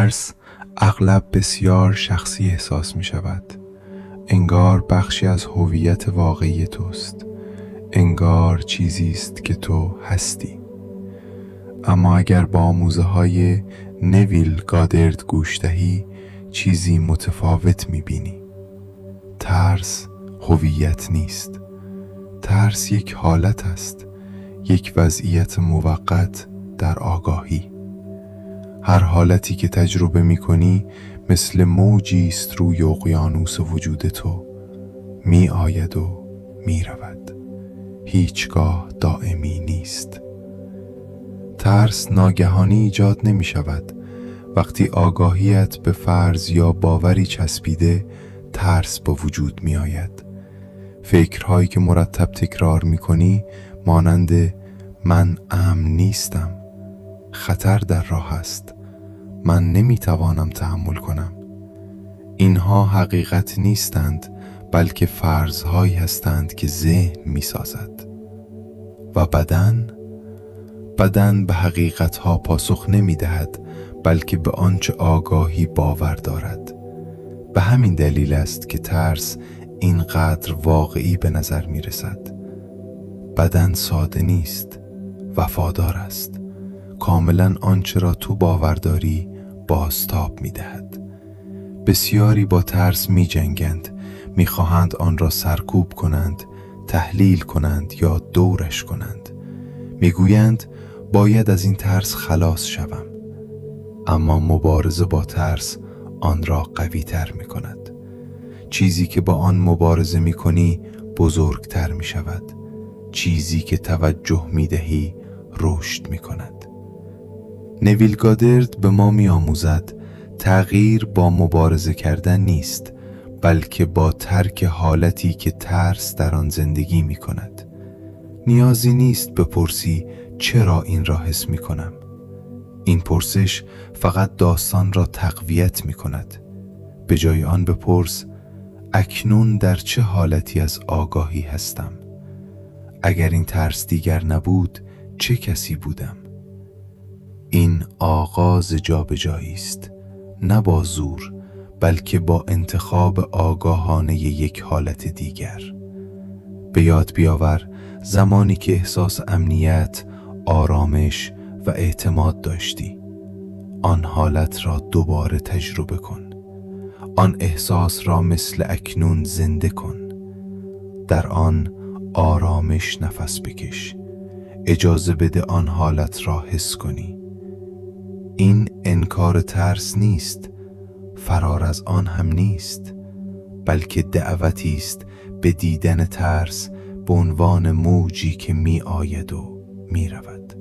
ترس اغلب بسیار شخصی احساس می شود. انگار بخشی از هویت واقعی توست. انگار چیزی است که تو هستی. اما اگر با آموزه های نویل گادرد گوش دهی، چیزی متفاوت می بینی. ترس هویت نیست. ترس یک حالت است، یک وضعیت موقت در آگاهی. هر حالتی که تجربه می کنی مثل موجی است روی اقیانوس وجود تو، می آید و می رود. هیچگاه دائمی نیست. ترس ناگهانی ایجاد نمی شود. وقتی آگاهیت به فرض یا باوری چسبیده، ترس با وجود می آید. فکرهایی که مرتب تکرار می کنی مانند من امن نیستم، خطر در راه است، من نمی توانم تحمل کنم. اینها حقیقت نیستند، بلکه فرضهایی هستند که ذهن می سازد. و بدن به حقیقتها پاسخ نمی دهد، بلکه به آنچه آگاهی باور دارد. به همین دلیل است که ترس اینقدر واقعی به نظر می رسد. بدن ساده نیست، وفادار است. کاملا آنچه را تو باور داری بازتاب می دهد. بسیاری با ترس می جنگند، می خواهند آن را سرکوب کنند، تحلیل کنند یا دورش کنند. می گویند باید از این ترس خلاص شوم. اما مبارزه با ترس آن را قوی تر می کند. چیزی که با آن مبارزه می کنی بزرگتر می شود. چیزی که توجه می دهی رشد می کند. نویل گادرد به ما می آموزد تغییر با مبارزه کردن نیست، بلکه با ترک حالتی که ترس در آن زندگی می کند. نیازی نیست بپرسی چرا این را حس می کنم. این پرسش فقط داستان را تقویت می کند. به جای آن بپرس اکنون در چه حالتی از آگاهی هستم؟ اگر این ترس دیگر نبود چه کسی بودم؟ این آغاز جابجایی است، نه با زور، بلکه با انتخاب آگاهانه یک حالت دیگر. به یاد بیاور زمانی که احساس امنیت، آرامش و اعتماد داشتی. آن حالت را دوباره تجربه کن. آن احساس را مثل اکنون زنده کن. در آن آرامش نفس بکش. اجازه بده آن حالت را حس کنی. این انکار ترس نیست، فرار از آن هم نیست، بلکه دعوتی است به دیدن ترس به عنوان موجی که می آید و می رود.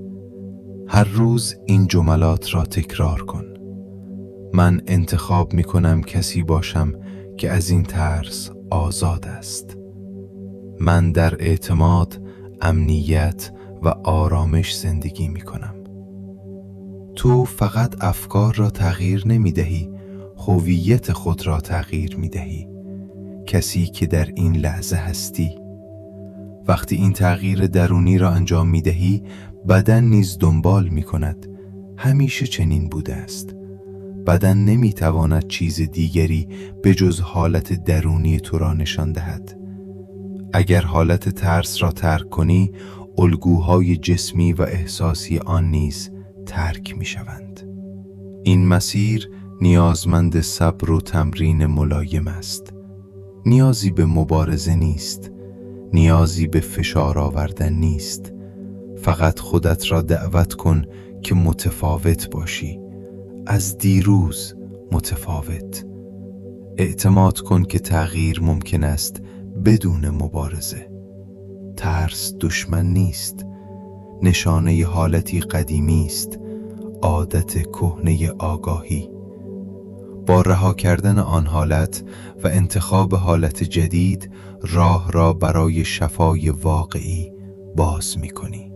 هر روز این جملات را تکرار کن. من انتخاب می کنم کسی باشم که از این ترس آزاد است. من در اعتماد، امنیت و آرامش زندگی می کنم. تو فقط افکار را تغییر نمی دهی، هویت خود را تغییر می دهی. کسی که در این لحظه هستی. وقتی این تغییر درونی را انجام می دهی، بدن نیز دنبال می کند. همیشه چنین بوده است. بدن نمی تواند چیز دیگری به جز حالت درونی تو را نشان دهد. اگر حالت ترس را ترک کنی، الگوهای جسمی و احساسی آن نیز ترک می شوند. این مسیر نیازمند صبر و تمرین ملایم است. نیازی به مبارزه نیست، نیازی به فشار آوردن نیست. فقط خودت را دعوت کن که متفاوت باشی، از دیروز متفاوت. اعتماد کن که تغییر ممکن است بدون مبارزه. ترس دشمن نیست، نشانه حالتی قدیمی است، عادت کهنه آگاهی. با رها کردن آن حالت و انتخاب حالت جدید، راه را برای شفای واقعی باز می کنی.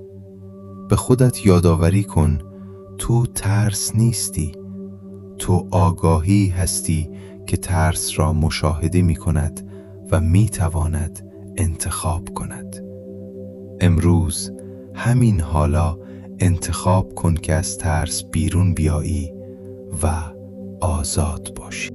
به خودت یادآوری کن تو ترس نیستی، تو آگاهی هستی که ترس را مشاهده می کند و می تواند انتخاب کند. امروز همین حالا انتخاب کن که از ترس بیرون بیایی و آزاد باشی.